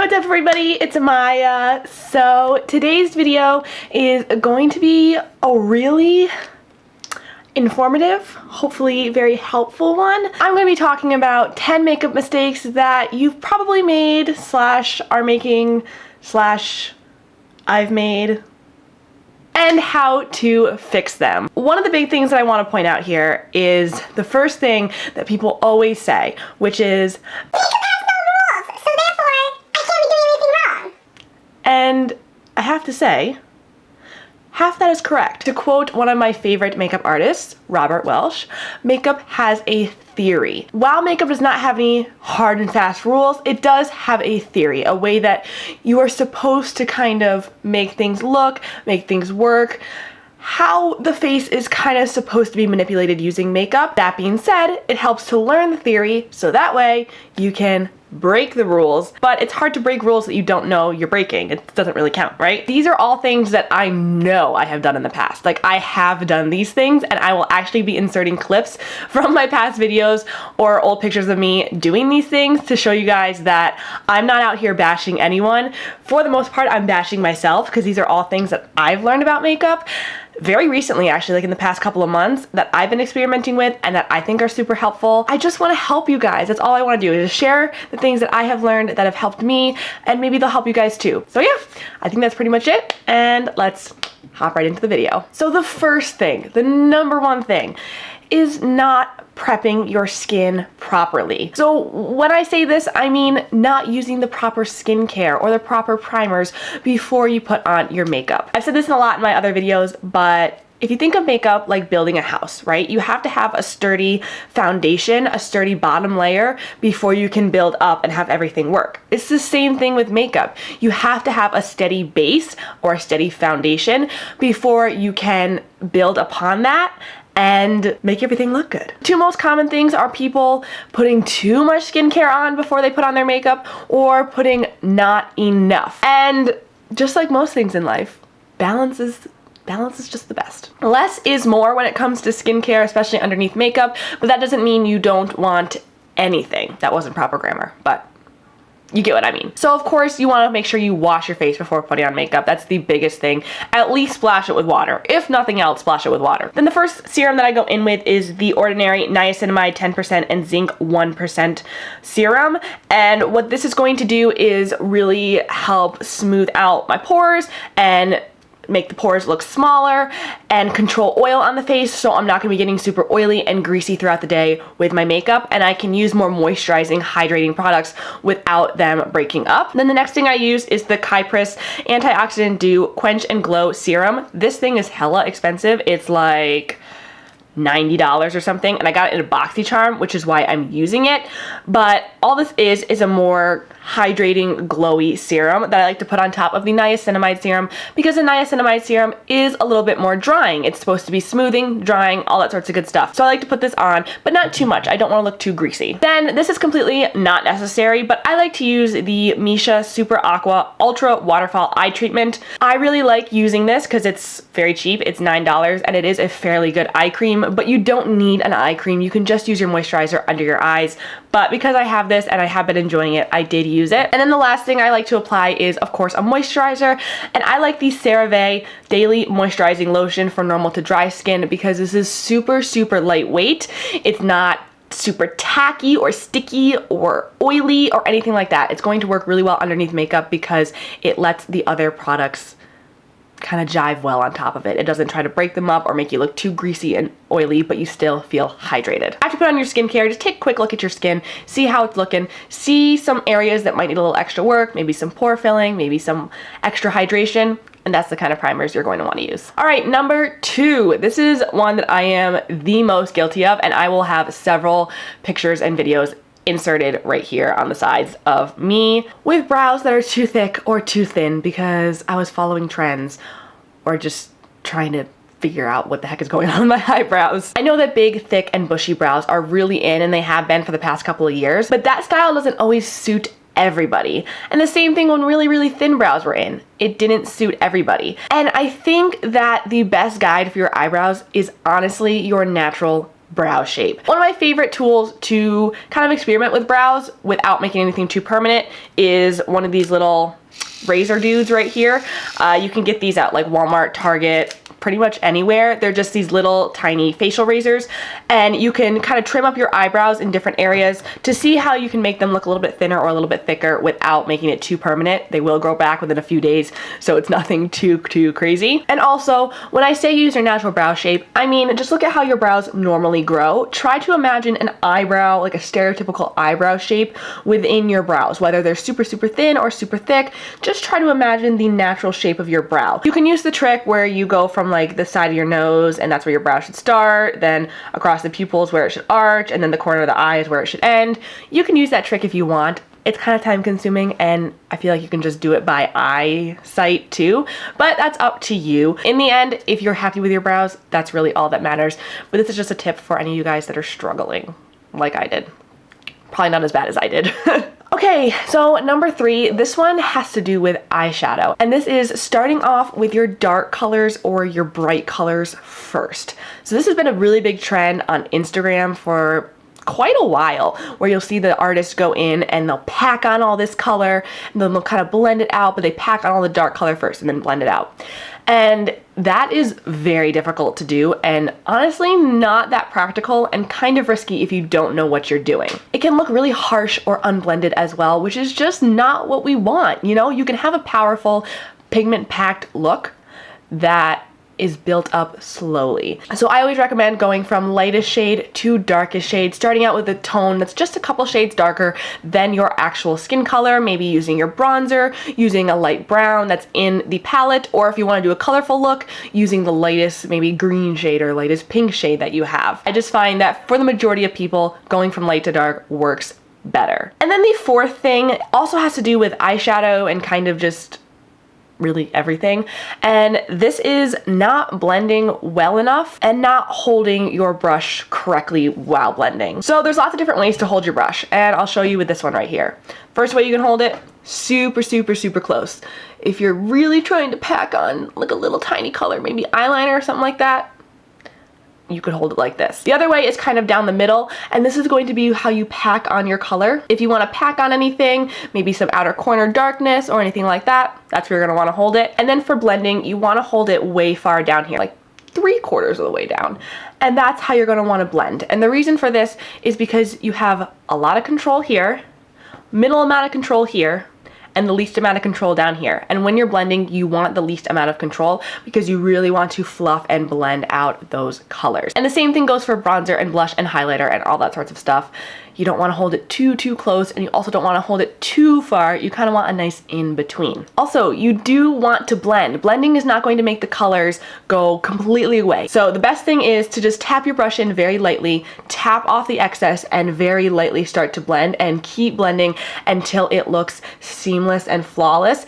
what's up everybody, it's Amaya. So today's video is going to be a really informative, hopefully very helpful one. I'm going to be talking about 10 makeup mistakes that you've probably made slash are making slash I've made, and how to fix them. One of the big things that I want to point out here is the first thing that people always say, which is and I have to say, half that is correct. To quote one of my favorite makeup artists, Robert Welsh, makeup has a theory. While makeup does not have any hard and fast rules, it does have a theory, a way that you are supposed to kind of make things look, make things work, how the face is kind of supposed to be manipulated using makeup. That being said, it helps to learn the theory so that way you can break the rules, but it's hard to break rules that you don't know you're breaking. It doesn't really count, right? These are all things that I know I have done in the past. Like, I have done these things, and I will actually be inserting clips from my past videos or old pictures of me doing these things to show you guys that I'm not out here bashing anyone. For the most part, I'm bashing myself because these are all things that I've learned about makeup very recently, actually, like in the past couple of months, that I've been experimenting with and that I think are super helpful. I just want to help you guys. That's all I want to do, is share the things that I have learned that have helped me, and maybe they'll help you guys too. So yeah, I think that's pretty much it, and let's hop right into the video. So the first thing, the number one thing, is not prepping your skin properly. So when I say this, I mean not using the proper skincare or the proper primers before you put on your makeup. I've said this a lot in my other videos, but if you think of makeup like building a house, right? You have to have a sturdy foundation, a sturdy bottom layer before you can build up and have everything work. It's the same thing with makeup. You have to have a steady base or a steady foundation before you can build upon that and make everything look good. Two most common things are people putting too much skincare on before they put on their makeup, or putting not enough. And just like most things in life, balance is just the best. Less is more when it comes to skincare, especially underneath makeup, but that doesn't mean you don't want anything. That wasn't proper grammar, but you get what I mean. So of course you want to make sure you wash your face before putting on makeup. That's the biggest thing. At least splash it with water. If nothing else, splash it with water. Then the first serum that I go in with is the Ordinary Niacinamide 10% and Zinc 1% serum. And what this is going to do is really help smooth out my pores and make the pores look smaller and control oil on the face, so I'm not going to be getting super oily and greasy throughout the day with my makeup, and I can use more moisturizing, hydrating products without them breaking up. Then the next thing I use is the Kypris Antioxidant Dew Quench and Glow Serum. This thing is hella expensive. It's like $90 or something, and I got it in a BoxyCharm, which is why I'm using it. But all this is a more hydrating, glowy serum that I like to put on top of the niacinamide serum, because the niacinamide serum is a little bit more drying. It's supposed to be smoothing, drying, all that sorts of good stuff. So I like to put this on, but not too much. I don't want to look too greasy. Then this is completely not necessary, but I like to use the Misha Super Aqua Ultra Waterfall Eye Treatment. I really like using this because it's very cheap. It's $9, and it is a fairly good eye cream, but you don't need an eye cream. You can just use your moisturizer under your eyes. But because I have this and I have been enjoying it, I did use it. And then the last thing I like to apply is, of course, a moisturizer. And I like the CeraVe Daily Moisturizing Lotion for normal to dry skin, because this is super, super lightweight. It's not super tacky or sticky or oily or anything like that. It's going to work really well underneath makeup because it lets the other products kind of jive well on top of it. It doesn't try to break them up or make you look too greasy and oily, but you still feel hydrated. After you put on your skincare, just take a quick look at your skin, see how it's looking, see some areas that might need a little extra work, maybe some pore filling, maybe some extra hydration, and that's the kind of primers you're going to want to use. All right, number 2. This is one that I am the most guilty of, and I will have several pictures and videos inserted right here on the sides of me with brows that are too thick or too thin because I was following trends or just trying to figure out what the heck is going on with my eyebrows. I know that big, thick, and bushy brows are really in, and they have been for the past couple of years, but that style doesn't always suit everybody. And the same thing when really, really thin brows were in. It didn't suit everybody. And I think that the best guide for your eyebrows is honestly your natural brow shape. One of my favorite tools to kind of experiment with brows without making anything too permanent is one of these little razor dudes right here. You can get these at like Walmart, Target, pretty much anywhere. They're just these little tiny facial razors, and you can kind of trim up your eyebrows in different areas to see how you can make them look a little bit thinner or a little bit thicker without making it too permanent. They will grow back within a few days, so it's nothing too crazy. And also, when I say use your natural brow shape, I mean just look at how your brows normally grow. Try to imagine an eyebrow, like a stereotypical eyebrow shape within your brows, whether they're super thin or super thick. Just try to imagine the natural shape of your brow. You can use the trick where you go from like the side of your nose, and that's where your brow should start, then across the pupils where it should arch, and then the corner of the eye is where it should end. You can use that trick if you want. It's kind of time consuming, and I feel like you can just do it by eyesight too, but that's up to you. In the end, if you're happy with your brows, that's really all that matters. But this is just a tip for any of you guys that are struggling like I did. Probably not as bad as I did. Okay, so number 3, this one has to do with eyeshadow. And this is starting off with your dark colors or your bright colors first. So this has been a really big trend on Instagram for quite a while, where you'll see the artists go in and they'll pack on all this color, and then they'll kind of blend it out, but they pack on all the dark color first and then blend it out. And that is very difficult to do, and honestly not that practical and kind of risky if you don't know what you're doing. It can look really harsh or unblended as well, which is just not what we want. You know, you can have a powerful pigment-packed look that is built up slowly. So I always recommend going from lightest shade to darkest shade, starting out with a tone that's just a couple shades darker than your actual skin color, maybe using your bronzer, using a light brown that's in the palette, or if you want to do a colorful look, using the lightest maybe green shade or lightest pink shade that you have. I just find that for the majority of people, going from light to dark works better. And then the 4th thing also has to do with eyeshadow and kind of just really everything, and this is not blending well enough and not holding your brush correctly while blending. So there's lots of different ways to hold your brush, and I'll show you with this one right here. First way you can hold it, super close. If you're really trying to pack on like a little tiny color, maybe eyeliner or something like that, you could hold it like this. The other way is kind of down the middle, and this is going to be how you pack on your color. If you want to pack on anything, maybe some outer corner darkness or anything like that, that's where you're going to want to hold it. And then for blending, you want to hold it way far down here, like 3/4 of the way down. And that's how you're going to want to blend. And the reason for this is because you have a lot of control here, middle amount of control here, and the least amount of control down here. And when you're blending, you want the least amount of control because you really want to fluff and blend out those colors. And the same thing goes for bronzer and blush and highlighter and all that sorts of stuff. You don't want to hold it too close, and you also don't want to hold it too far. You kind of want a nice in between. Also, you do want to blend. Blending is not going to make the colors go completely away. So the best thing is to just tap your brush in very lightly, tap off the excess, and very lightly start to blend, and keep blending until it looks seamless and flawless.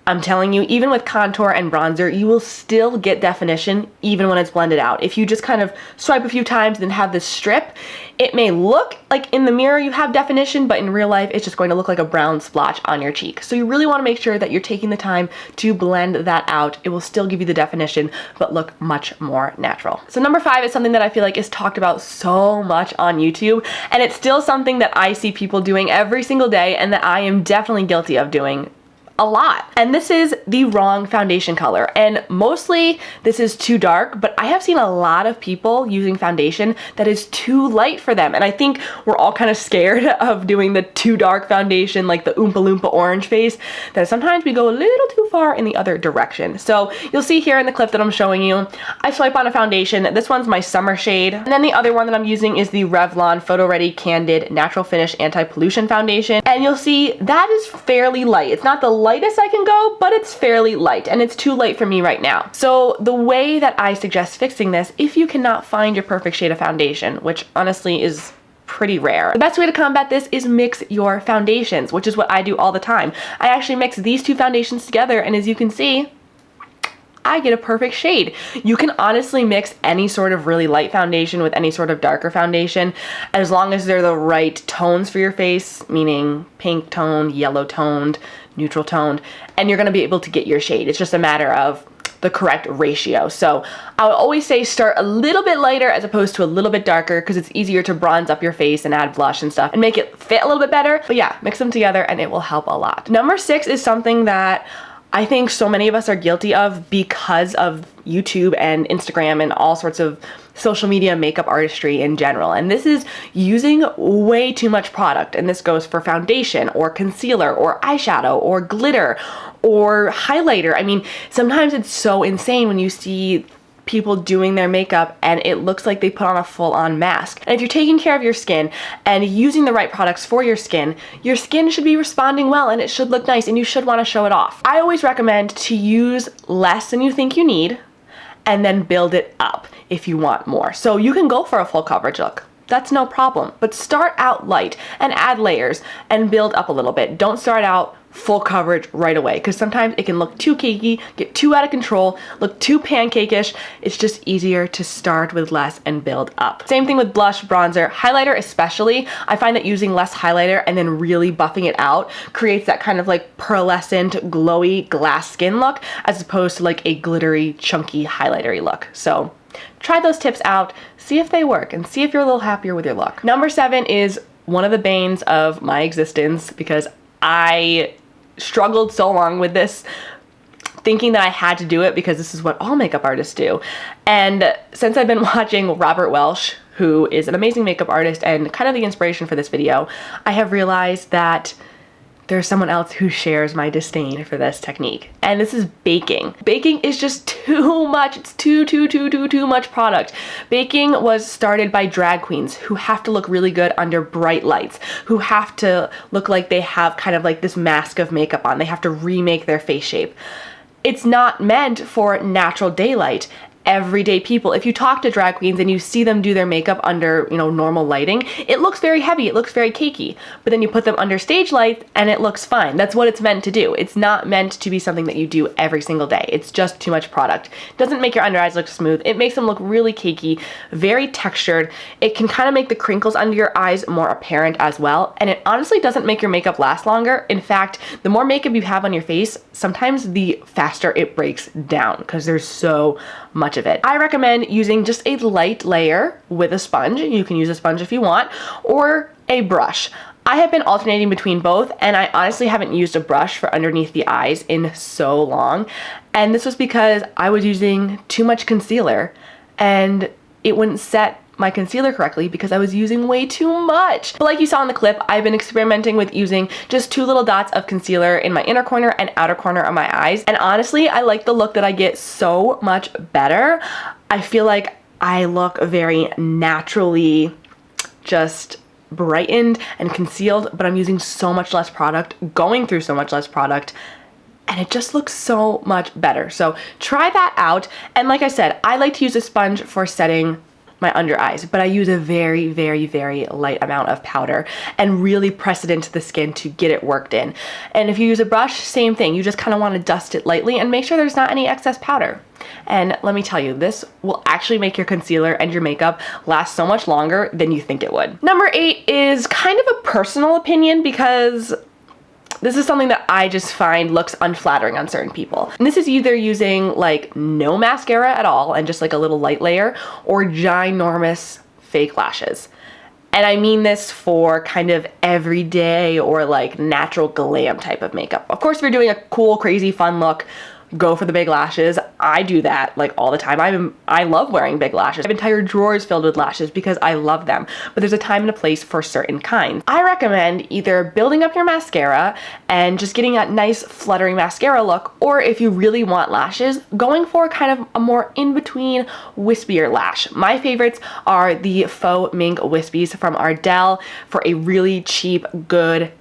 I'm telling you, even with contour and bronzer, you will still get definition even when it's blended out. If you just kind of swipe a few times and then have this strip, it may look like in the mirror you have definition, but in real life, it's just going to look like a brown splotch on your cheek. So you really want to make sure that you're taking the time to blend that out. It will still give you the definition, but look much more natural. So number 5 is something that I feel like is talked about so much on YouTube, and it's still something that I see people doing every single day and that I am definitely guilty of doing a lot. And this is the wrong foundation color. And mostly this is too dark, but I have seen a lot of people using foundation that is too light for them. And I think we're all kind of scared of doing the too dark foundation, like the Oompa Loompa orange face, that sometimes we go a little too far in the other direction. So you'll see here in the clip that I'm showing you, I swipe on a foundation. This one's my summer shade. And then the other one that I'm using is the Revlon Photo Ready Candid Natural Finish Anti-Pollution Foundation. And you'll see that is fairly light. It's not the lightest I can go, but it's fairly light, and it's too light for me right now. So the way that I suggest fixing this, if you cannot find your perfect shade of foundation, which honestly is pretty rare, the best way to combat this is mix your foundations, which is what I do all the time. I actually mix these two foundations together, and as you can see, I get a perfect shade. You can honestly mix any sort of really light foundation with any sort of darker foundation, as long as they're the right tones for your face, meaning pink toned, yellow toned, neutral toned, and you're gonna be able to get your shade. It's just a matter of the correct ratio. So I would always say start a little bit lighter as opposed to a little bit darker, because it's easier to bronze up your face and add blush and stuff and make it fit a little bit better. But yeah, mix them together and it will help a lot. Number 6 is something that I think so many of us are guilty of because of YouTube and Instagram and all sorts of social media makeup artistry in general. And this is using way too much product. And this goes for foundation or concealer or eyeshadow or glitter or highlighter. I mean, sometimes it's so insane when you see people doing their makeup and it looks like they put on a full-on mask. And if you're taking care of your skin and using the right products for your skin should be responding well and it should look nice and you should want to show it off. I always recommend to use less than you think you need and then build it up if you want more. So you can go for a full coverage look. That's no problem. But start out light and add layers and build up a little bit. Don't start out full coverage right away, because sometimes it can look too cakey, get too out of control, look too pancake-ish. It's just easier to start with less and build up. Same thing with blush, bronzer, highlighter especially. I find that using less highlighter and then really buffing it out creates that kind of like pearlescent, glowy glass skin look, as opposed to like a glittery, chunky highlightery look. So try those tips out, see if they work, and see if you're a little happier with your look. Number 7 is one of the banes of my existence, because I struggled so long with this, thinking that I had to do it because this is what all makeup artists do. And since I've been watching Robert Welsh, who is an amazing makeup artist and kind of the inspiration for this video, I have realized that there's someone else who shares my disdain for this technique. And this is baking. Baking is just too much. It's too much product. Baking was started by drag queens who have to look really good under bright lights, who have to look like they have kind of like this mask of makeup on. They have to remake their face shape. It's not meant for natural daylight. Everyday people, if you talk to drag queens and you see them do their makeup under, normal lighting, it looks very heavy, it looks very cakey. But then you put them under stage lights and it looks fine. That's what it's meant to do. It's not meant to be something that you do every single day. It's just too much product. It doesn't make your under eyes look smooth. It makes them look really cakey, very textured. It can kind of make the crinkles under your eyes more apparent as well. And it honestly doesn't make your makeup last longer. In fact, the more makeup you have on your face, sometimes the faster it breaks down because there's so much of it. I recommend using just a light layer with a sponge. You can use a sponge if you want, or a brush. I have been alternating between both, and I honestly haven't used a brush for underneath the eyes in so long. And this was because I was using too much concealer and it wouldn't set my concealer correctly because I was using way too much. But like you saw in the clip, I've been experimenting with using just 2 little dots of concealer in my inner corner and outer corner of my eyes. And honestly, I like the look that I get so much better. I feel like I look very naturally just brightened and concealed, but I'm using so much less product, going through so much less product, and it just looks so much better. So try that out. And like I said, I like to use a sponge for setting my under eyes, but I use a very, very, very light amount of powder and really press it into the skin to get it worked in. And if you use a brush, same thing. You just kind of want to dust it lightly and make sure there's not any excess powder. And let me tell you, this will actually make your concealer and your makeup last so much longer than you think it would. Number 8 is kind of a personal opinion because this is something that I just find looks unflattering on certain people. And this is either using like no mascara at all and just like a little light layer, or ginormous fake lashes. And I mean this for kind of everyday or like natural glam type of makeup. Of course, if you're doing a cool, crazy, fun look, go for the big lashes. I do that like all the time. I love wearing big lashes. I have entire drawers filled with lashes because I love them, but there's a time and a place for certain kinds. I recommend either building up your mascara and just getting that nice fluttering mascara look, or if you really want lashes, going for kind of a more in-between wispier lash. My favorites are the faux mink wispies from Ardell for a really cheap, good,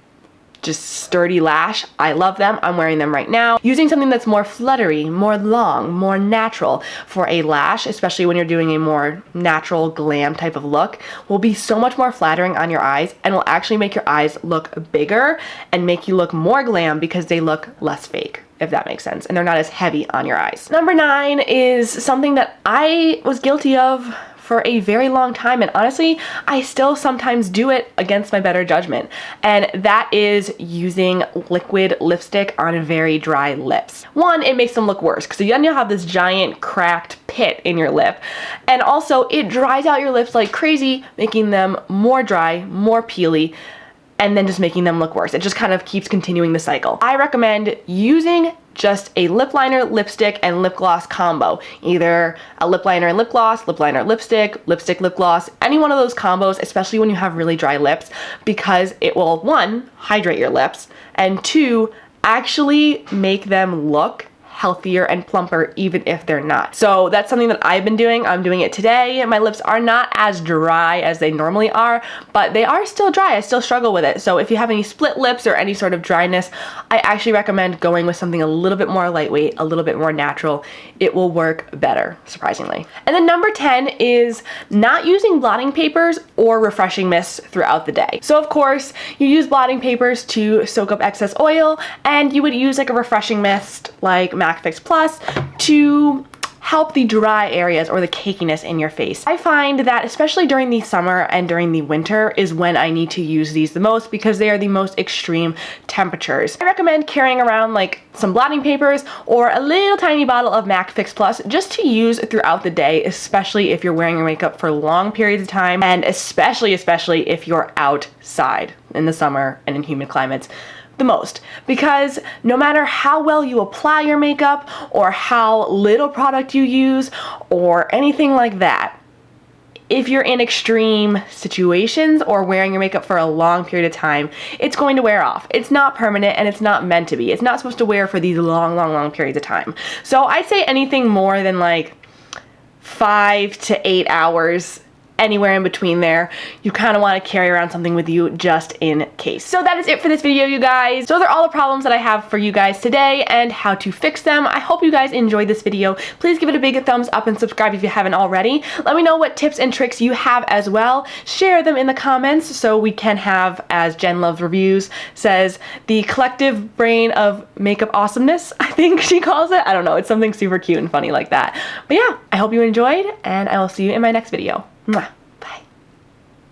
just sturdy lash. I love them. I'm wearing them right now. Using something that's more fluttery, more long, more natural for a lash, especially when you're doing a more natural glam type of look, will be so much more flattering on your eyes and will actually make your eyes look bigger and make you look more glam because they look less fake, if that makes sense, and they're not as heavy on your eyes. Number 9 is something that I was guilty of for a very long time, and honestly, I still sometimes do it against my better judgment, and that is using liquid lipstick on very dry lips. One, it makes them look worse because then you'll have this giant cracked pit in your lip, and also it dries out your lips like crazy, making them more dry, more peely, and then just making them look worse. It just kind of keeps continuing the cycle. I recommend using just a lip liner, lipstick, and lip gloss combo. Either a lip liner and lip gloss, lip liner, lipstick, lipstick, lip gloss, any one of those combos, especially when you have really dry lips, because it will, one, hydrate your lips, and two, actually make them look healthier and plumper even if they're not. So that's something that I've been doing. I'm doing it today. My lips are not as dry as they normally are, but they are still dry. I still struggle with it. So if you have any split lips or any sort of dryness, I actually recommend going with something a little bit more lightweight, a little bit more natural. It will work better, surprisingly. And then number 10 is not using blotting papers or refreshing mists throughout the day. So of course, you use blotting papers to soak up excess oil, and you would use like a refreshing mist like MAC Fix Plus to help the dry areas or the cakiness in your face. I find that especially during the summer and during the winter is when I need to use these the most because they are the most extreme temperatures. I recommend carrying around like some blotting papers or a little tiny bottle of MAC Fix Plus just to use throughout the day, especially if you're wearing your makeup for long periods of time, and especially if you're outside in the summer and in humid climates the most, because no matter how well you apply your makeup or how little product you use or anything like that, if you're in extreme situations or wearing your makeup for a long period of time, it's going to wear off. It's not permanent and it's not meant to be. It's not supposed to wear for these long periods of time. So I'd say anything more than like 5 to 8 hours, anywhere in between there, you kind of want to carry around something with you just in case. So that is it for this video, you guys. Those are all the problems that I have for you guys today and how to fix them. I hope you guys enjoyed this video. Please give it a big thumbs up and subscribe if you haven't already. Let me know what tips and tricks you have as well. Share them in the comments so we can have, as Jen Loves Reviews says, the collective brain of makeup awesomeness, I think she calls it. I don't know, it's something super cute and funny like that. But yeah, I hope you enjoyed, and I will see you in my next video. Mwah.